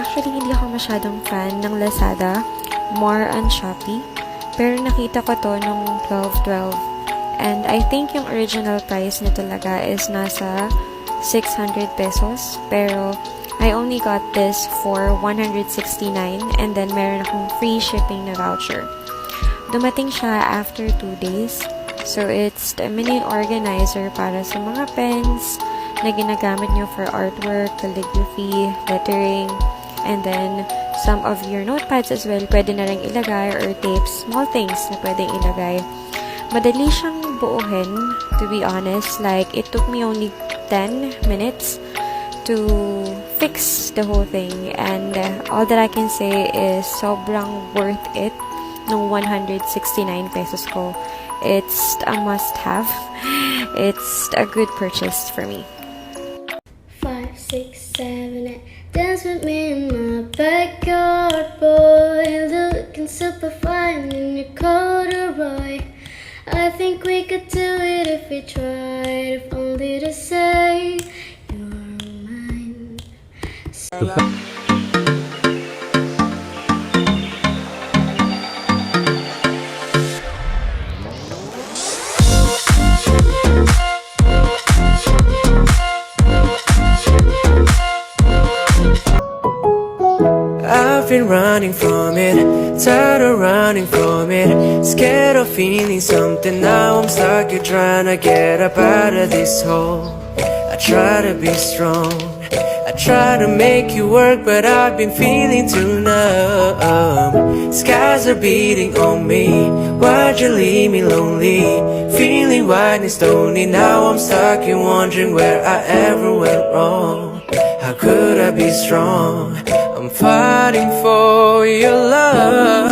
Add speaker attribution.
Speaker 1: Actually, hindi ako masyadong fan ng Lazada, more on Shopee. Pero nakita ko to nung 12.12. And I think yung original price na talaga is nasa 600 pesos. Pero I only got this for 169 and then meron akong free shipping na voucher. Dumating siya after 2 days. So it's a mini organizer para sa mga pens na ginagamit nyo for artwork, calligraphy, lettering, and then some of your notepads as well. Pwede na rin ilagay or tapes, small things na pwedeng ilagay. Madali siyang buuhin, to be honest. Like, it took me only 10 minutes to fix the whole thing. And all that I can say is sobrang worth it nung 169 pesos ko. It's a must-have. It's a good purchase for me.
Speaker 2: 5, 6, 7, 8. Dance with me in my backyard, boy. Looking super fine in your corduroy. I think we could do it if we tried. If only to say you're mine.
Speaker 3: I've been running from it, tired of running from it, scared of feeling something. Now I'm stuck here trying to get up out of this hole. I try to be strong, I try to make you work, but I've been feeling too numb. Skies are beating on me, why'd you leave me lonely? Feeling wide and stony, now I'm stuck and wondering where I ever went wrong. How could I be strong? I'm fighting for your love.